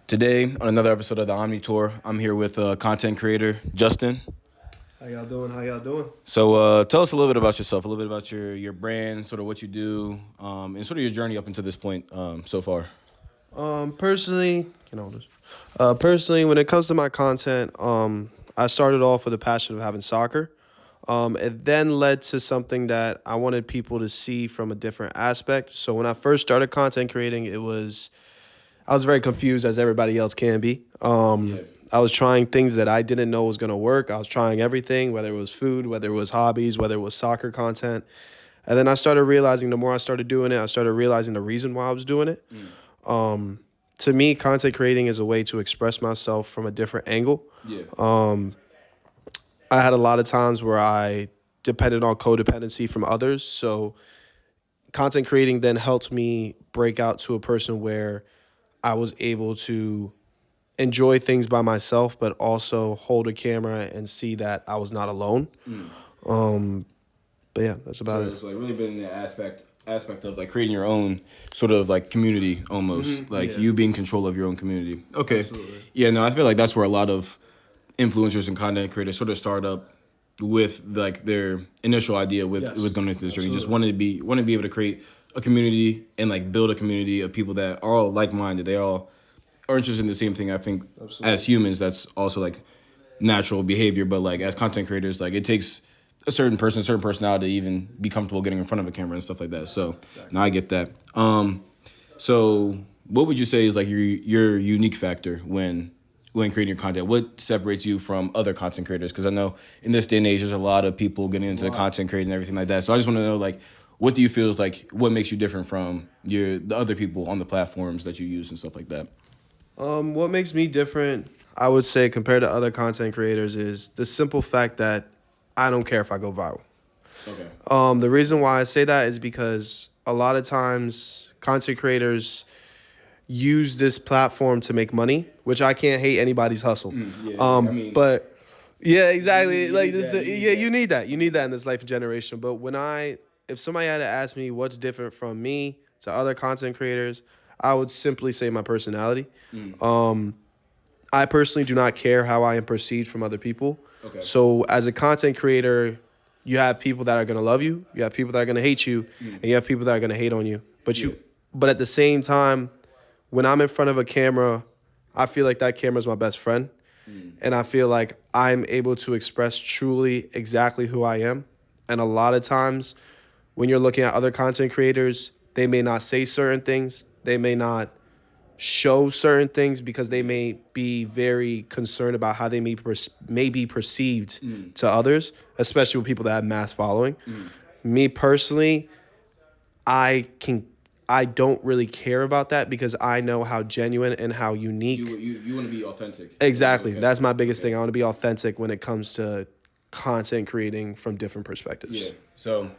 Today, on another episode of the Omni Tour, I'm here with content creator Justin. How y'all doing? So, tell us a little bit about yourself, a little bit about your brand, sort of what you do, and sort of your journey up until this point so far. Personally, when it comes to my content, I started off with a passion of having soccer. It then led to something that I wanted people to see from a different aspect. So when I first started content creating, I was very confused, as everybody else can be. I was trying things that I didn't know was going to work. I was trying everything, whether it was food, whether it was hobbies, whether it was soccer content. And then I started realizing, the more I started doing it, I started realizing the reason why I was doing it. To me, content creating is a way to express myself from a different angle. I had a lot of times where I depended on codependency from others. So content creating then helped me break out to a person where I was able to enjoy things by myself, but also hold a camera and see that I was not alone. But yeah, that's about it. So it's like really been the aspect of like creating your own sort of like community almost, you being in control of your own community. Okay. Absolutely. Yeah, no, I feel like that's where a lot of influencers and content creators sort of start up with like their initial idea with going into this journey. Just want to be able to create a community and like build a community of people that are all like-minded. They all are interested in the same thing. I think as humans, that's also like natural behavior. But like as content creators, like it takes a certain personality to even be comfortable getting in front of a camera and stuff like that. So now I get that. So what would you say is like your unique factor when creating your content? What separates you from other content creators? Because I know in this day and age, there's a lot of people getting into content creating and everything like that. So I just want to know, like, what do you feel is like what makes you different from the other people on the platforms that you use and stuff like that? What makes me different, I would say, compared to other content creators is the simple fact that I don't care if I go viral. Okay. The reason why I say that is because a lot of times content creators use this platform to make money, which I can't hate anybody's hustle. But yeah, exactly. You need that. You need that in this life and generation. But if somebody had to ask me what's different from me to other content creators, I would simply say my personality. I personally do not care how I am perceived from other people. Okay. So as a content creator, you have people that are going to love you, you have people that are going to hate you, and you have people that are going to hate on you. But at the same time, when I'm in front of a camera, I feel like that camera is my best friend. And I feel like I'm able to express truly exactly who I am. And a lot of times when you're looking at other content creators, they may not say certain things. They may not show certain things because they may be very concerned about how they may be perceived to others, especially with people that have mass following. Me personally, I don't really care about that because I know how genuine and how unique. You want to be authentic. Exactly. Okay. That's my biggest thing. I want to be authentic when it comes to content creating from different perspectives. Yeah. So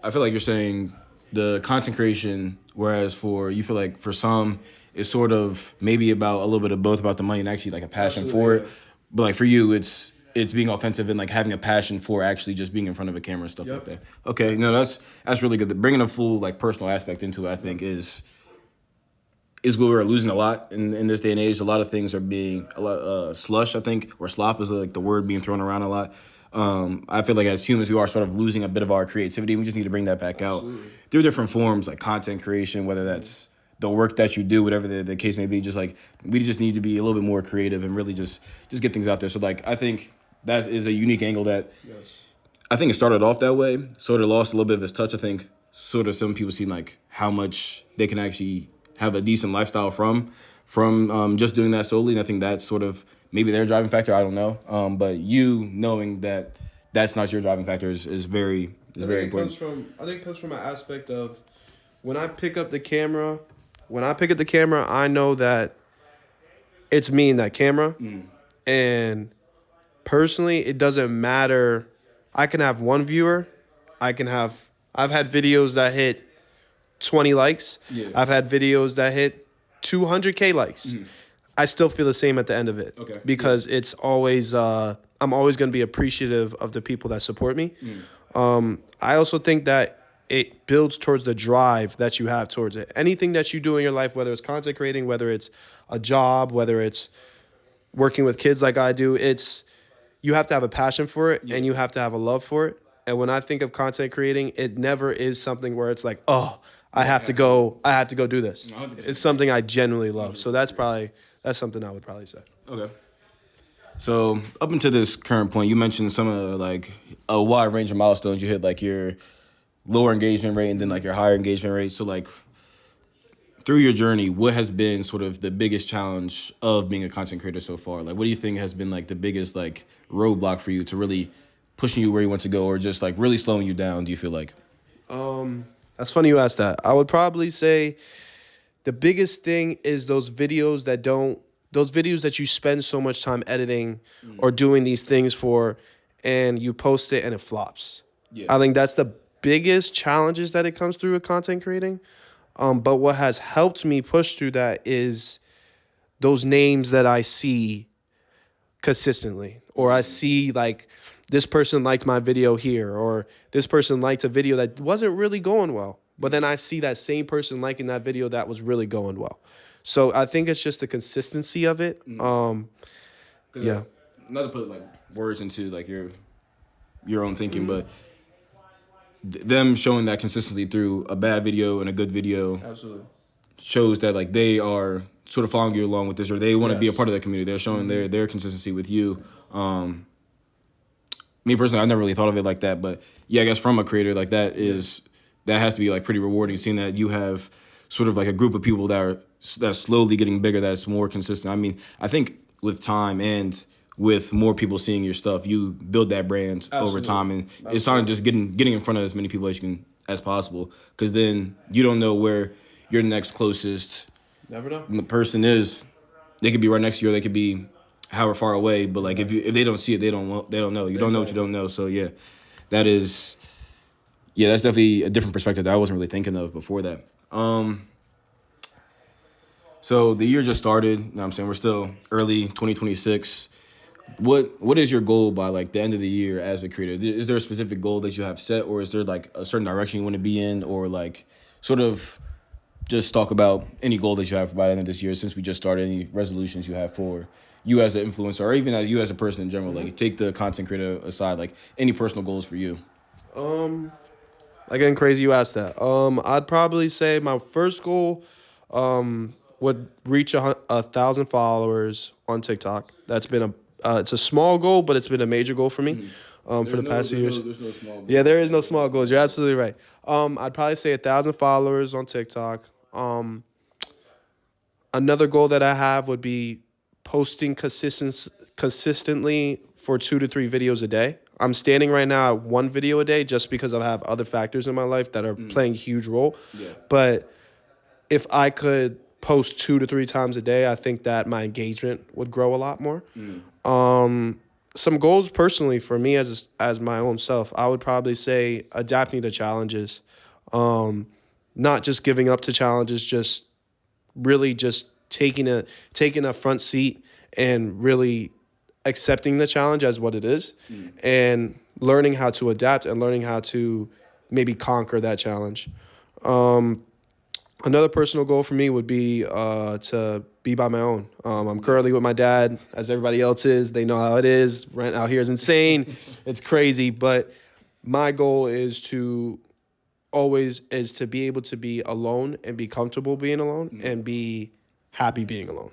I feel like you're saying the content creation, whereas you feel like for some, it's sort of maybe about a little bit of both, about the money and actually like a passion for it. But like for you, it's being authentic and like having a passion for actually just being in front of a camera and stuff like that. Okay, no, that's really good. Bringing a full like personal aspect into it, I think is what we're losing a lot in this day and age. A lot of things are being slush, I think, or slop is like the word being thrown around a lot. I feel like as humans, we are sort of losing a bit of our creativity. We just need to bring that back out through different forms, like content creation, whether that's the work that you do, whatever the case may be. Just like we just need to be a little bit more creative and really just get things out there. So like I think that is a unique angle that I think it started off that way, sort of lost a little bit of its touch. I think sort of some people see like how much they can actually have a decent lifestyle from just doing that solely. And I think that's sort of maybe their driving factor. I don't know. But you knowing that that's not your driving factor is very important. I think it comes from an aspect of when I pick up the camera, I know that it's me in that camera. And personally, it doesn't matter. I can have one viewer. I've had videos that hit 20 likes. Yeah. I've had videos that hit 200K likes. I still feel the same at the end of it. Okay. Because it's always, I'm always going to be appreciative of the people that support me. I also think that it builds towards the drive that you have towards it. Anything that you do in your life, whether it's content creating, whether it's a job, whether it's working with kids like I do, you have to have a passion for it and you have to have a love for it. And when I think of content creating, it never is something where it's like, oh, I have to go do this. 100%. It's something I genuinely love. So that's something I would probably say. Okay. So up until this current point, you mentioned some of like a wide range of milestones. You hit like your lower engagement rate and then like your higher engagement rate. So like through your journey, what has been sort of the biggest challenge of being a content creator so far? Like what do you think has been like the biggest like roadblock for you to really pushing you where you want to go, or just like really slowing you down, do you feel like? That's funny you asked that. I would probably say the biggest thing is those videos that you spend so much time editing or doing these things for, and you post it and it flops. Yeah. I think that's the biggest challenges that it comes through with content creating. But what has helped me push through that is those names that I see consistently, or I see like this person liked my video here, or this person liked a video that wasn't really going well. But then I see that same person liking that video that was really going well. So I think it's just the consistency of it. Yeah. Not to put like words into like your own thinking, but them showing that consistency through a bad video and a good video Absolutely shows that like they are sort of following you along with this, or they want to be a part of that community. They're showing their consistency with you. Me personally, I never really thought of it like that, but yeah, I guess from a creator like that has to be like pretty rewarding, seeing that you have sort of like a group of people that's slowly getting bigger, that's more consistent. I mean, I think with time and with more people seeing your stuff, you build that brand over time, and it's not just getting in front of as many people as possible, because then you don't know where your next closest person is. They could be right next to you, or they could be however far away, but like if they don't see it, they don't know. You don't know what you don't know. So yeah, that's definitely a different perspective that I wasn't really thinking of before that. So the year just started. You know what I'm saying? We're still early 2026. What is your goal by like the end of the year as a creator? Is there a specific goal that you have set, or is there like a certain direction you want to be in, or like sort of just talk about any goal that you have by the end of this year, since we just started, any resolutions you have for you as an influencer, or even as you as a person in general? Like take the content creator aside, like any personal goals for you. Again, crazy you asked that. I'd probably say my first goal would reach 1,000 followers on TikTok. That's been it's a small goal, but it's been a major goal for me for the past few years. There's no small goal. Yeah, there is no small goals. You're absolutely right. I'd probably say 1,000 followers on TikTok. Another goal that I have would be posting consistently for 2 to 3 videos a day. I'm standing right now at 1 video a day just because I have other factors in my life that are playing a huge role. Yeah. But if I could post 2 to 3 times a day, I think that my engagement would grow a lot more. Some goals personally for me as my own self, I would probably say adapting to challenges, not just giving up to challenges, just really just taking a front seat and really accepting the challenge as what it is, and learning how to adapt and learning how to maybe conquer that challenge. Another personal goal for me would be to be by my own. I'm currently with my dad, as everybody else is. They know how it is. Rent out here is insane. It's crazy. But my goal is to be able to be alone and be comfortable being alone and be happy being alone.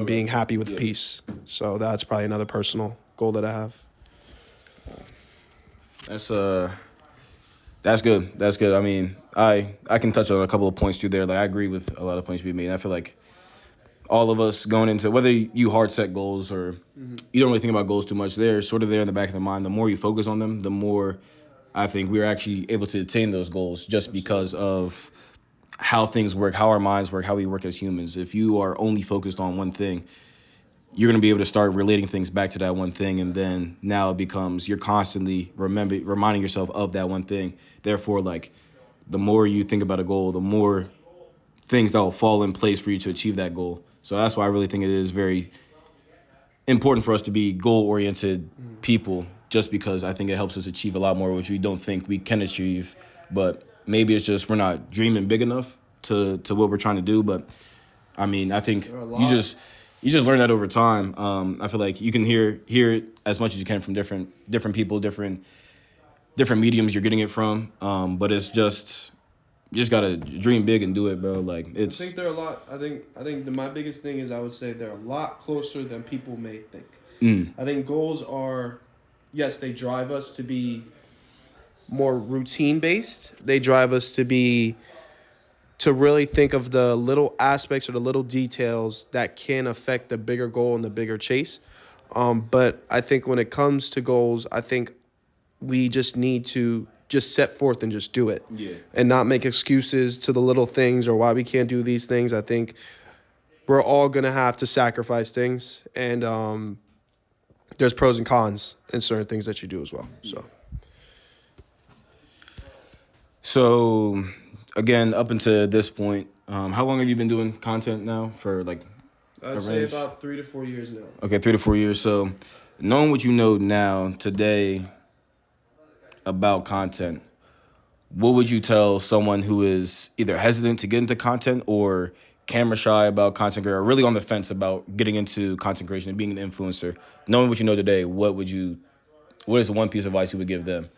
Being happy with peace. So that's probably another personal goal that I have. That's good. That's good. I mean, I can touch on a couple of points too there. Like I agree with a lot of points being made. I feel like all of us going into, whether you hard set goals or you don't really think about goals too much, they're sort of there in the back of the mind. The more you focus on them, the more I think we're actually able to attain those goals, just because of how things work, how our minds work, how we work as humans. If you are only focused on one thing, you're going to be able to start relating things back to that one thing, and then now it becomes you're constantly reminding yourself of that one thing. Therefore, like, the more you think about a goal, the more things that will fall in place for you to achieve that goal. So that's why I really think it is very important for us to be goal-oriented people, just because I think it helps us achieve a lot more, which we don't think we can achieve but maybe it's just we're not dreaming big enough to what we're trying to do. But I mean, I think you just learn that over time. I feel like you can hear it as much as you can from different people, different mediums you're getting it from. But it's just you just gotta dream big and do it, bro. Like it's. I think they're a lot. I think my biggest thing is I would say they're a lot closer than people may think. I think goals are, yes, they drive us to be more routine based. They drive us to really think of the little aspects or the little details that can affect the bigger goal and the bigger chase. But I think when it comes to goals, I think we just need to just set forth and just do it. Yeah. And not make excuses to the little things or why we can't do these things. I think we're all going to have to sacrifice things. And there's pros and cons in certain things that you do as well. So, again, up until this point, how long have you been doing content now? For like, I'd say about 3 to 4 years now. Okay, 3 to 4 years. So, knowing what you know now today about content, what would you tell someone who is either hesitant to get into content or camera shy about content creation, or really on the fence about getting into content creation and being an influencer? Knowing what you know today, what is the one piece of advice you would give them?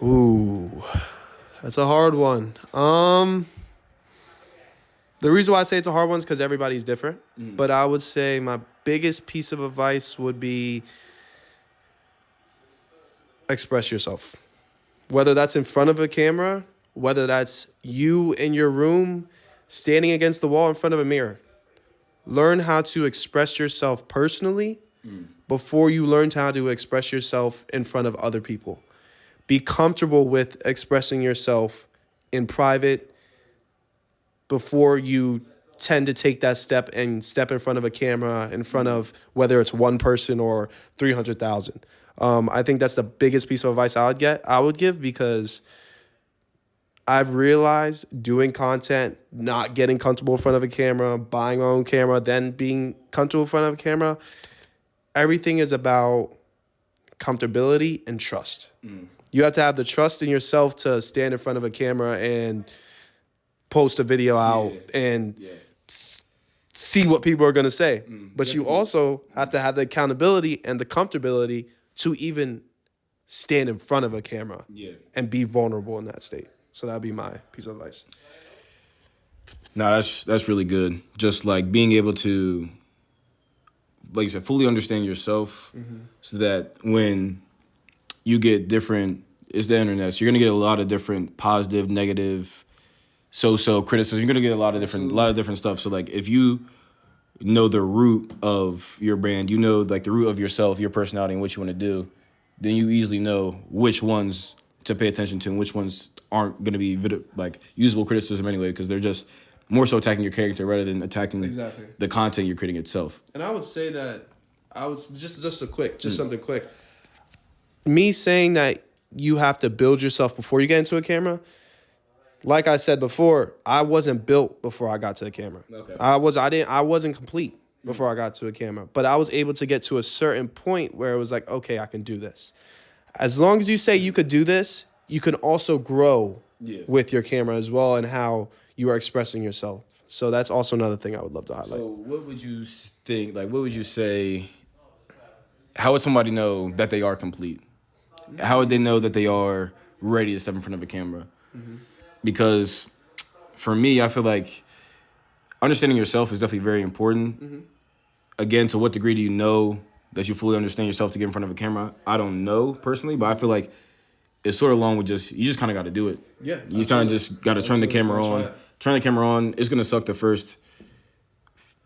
Ooh, that's a hard one. The reason why I say it's a hard one is because everybody's different. But I would say my biggest piece of advice would be express yourself. Whether that's in front of a camera, whether that's you in your room, standing against the wall in front of a mirror. Learn how to express yourself personally before you learn how to express yourself in front of other people. Be comfortable with expressing yourself in private before you tend to take that step and step in front of a camera, in front of whether it's one person or 300,000. I think that's the biggest piece of advice I would give, because I've realized doing content, not getting comfortable in front of a camera, buying my own camera, then being comfortable in front of a camera, everything is about comfortability and trust. You have to have the trust in yourself to stand in front of a camera and post a video out and see what people are going to say. But you also have to have the accountability and the comfortability to even stand in front of a camera and be vulnerable in that state. So that'd be my piece of advice. No, that's really good. Just like being able to, like you said, fully understand yourself, so that when you get different, it's the internet, so you're gonna get a lot of different positive, negative, so criticism. You're gonna get a lot of different stuff. So like if you know the root of your brand, you know like the root of yourself, your personality, and what you want to do, then you easily know which ones to pay attention to and which ones aren't going to be like usable criticism anyway, because they're just more so attacking your character rather than attacking the content you're creating itself. And I would say that something quick. Me saying that you have to build yourself before you get into a camera. Like I said before, I wasn't built before I got to the camera. Okay. I wasn't complete before I got to a camera, but I was able to get to a certain point where it was like, okay, I can do this. As long as you say you could do this, you can also grow with your camera as well and how you are expressing yourself. So that's also another thing I would love to highlight. So what would you think, like what would you say, how would somebody know that they are complete? How would they know that they are ready to step in front of a camera? Because for me, I feel like understanding yourself is definitely very important. Again, to what degree do you know that you fully understand yourself to get in front of a camera? I don't know personally, but I feel like it's sort of along with you just kind of got to do it. Yeah. You kind of just got to turn the camera on. Turn the camera on. It's going to suck the first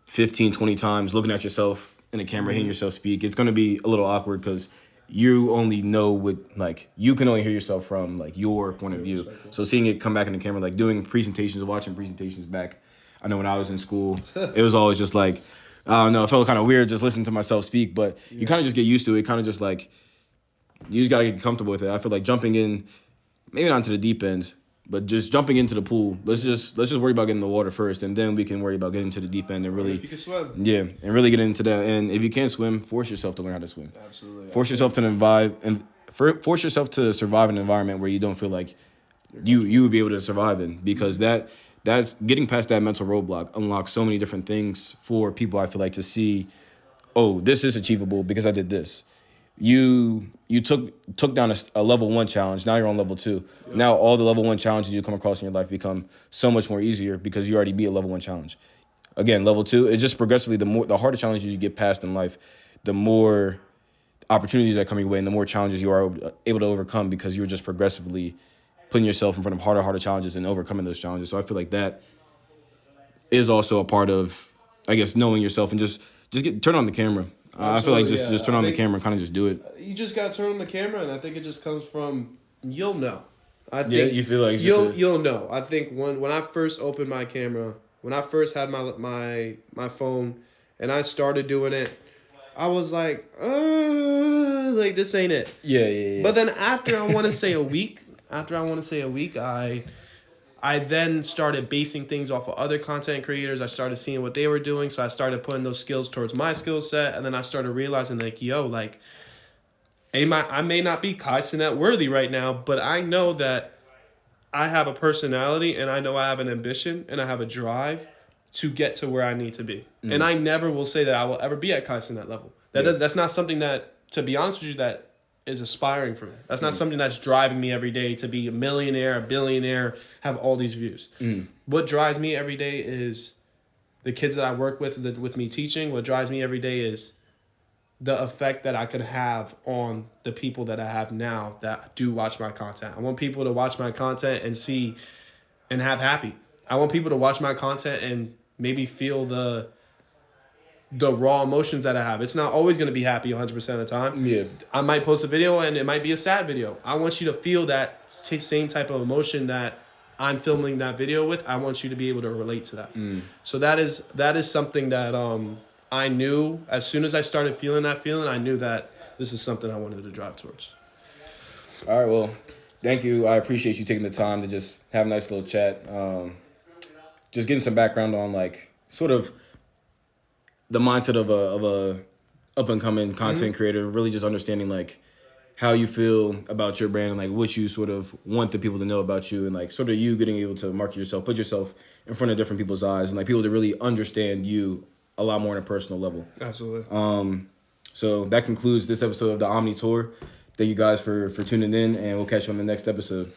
15, 20 times looking at yourself in the camera, hearing yourself speak. It's going to be a little awkward because you only know what, like, you can only hear yourself from, like, your point of view. So seeing it come back in the camera, like doing presentations, watching presentations back. I know when I was in school, it was always just like, I don't know, it felt kind of weird just listening to myself speak, but you kind of just get used to it. Kind of just like, you just got to get comfortable with it. I feel like jumping in, maybe not into the deep end, but just jumping into the pool. Let's just worry about getting in the water first, and then we can worry about getting to the deep end and really. If you can swim. Yeah, and really get into that. And if you can't swim, force yourself to learn how to swim. Absolutely. Force yourself to force yourself to survive in an environment where you don't feel like you would be able to survive in, because that's getting past that mental roadblock unlocks so many different things for people. I feel like to see, oh, this is achievable because I did this. You took down a level 1 challenge. Now you're on level 2. Yeah. Now all the level 1 challenges you come across in your life become so much more easier because you already beat a level 1 challenge. Again, level 2, it's just progressively the harder challenges you get past in life, the more opportunities that come your way and the more challenges you are able to overcome because you're just progressively putting yourself in front of harder challenges and overcoming those challenges. So I feel like that is also a part of, I guess, knowing yourself and just turn on the camera. I feel like just turn on the camera and kind of just do it. You just got to turn on the camera, and I think it just comes from you'll know. I think yeah, you feel like you'll know. I think when I first opened my camera, when I first had my phone, and I started doing it, I was like this ain't it. Yeah. But then after I want to say a week, I then started basing things off of other content creators. I started seeing what they were doing, so I started putting those skills towards my skill set, and then I started realizing like, I may not be Kai Cenat worthy right now, but I know that I have a personality, and I know I have an ambition, and I have a drive to get to where I need to be. And I never will say that I will ever be at Kai Cenat level. That's not something that, to be honest with you, that is aspiring for me. That's not something that's driving me every day to be a millionaire, a billionaire, have all these views. What drives me every day is the kids that I work with me teaching. What drives me every day is the effect that I could have on the people that I have now that do watch my content. I want people to watch my content and see and have happy. I want people to watch my content and maybe feel the raw emotions that I have. It's not always going to be happy 100% of the time. Yeah. I might post a video and it might be a sad video. I want you to feel that same type of emotion that I'm filming that video with. I want you to be able to relate to that. So that is something that I knew as soon as I started feeling that feeling, I knew that this is something I wanted to drive towards. All right, well, thank you. I appreciate you taking the time to just have a nice little chat. Just getting some background on like sort of the mindset of a up and coming content creator, really just understanding like how you feel about your brand and like what you sort of want the people to know about you, and like sort of you getting able to market yourself, put yourself in front of different people's eyes, and like people to really understand you a lot more on a personal level. Absolutely. So that concludes this episode of the Omni Tour. Thank you guys for tuning in, and we'll catch you on the next episode.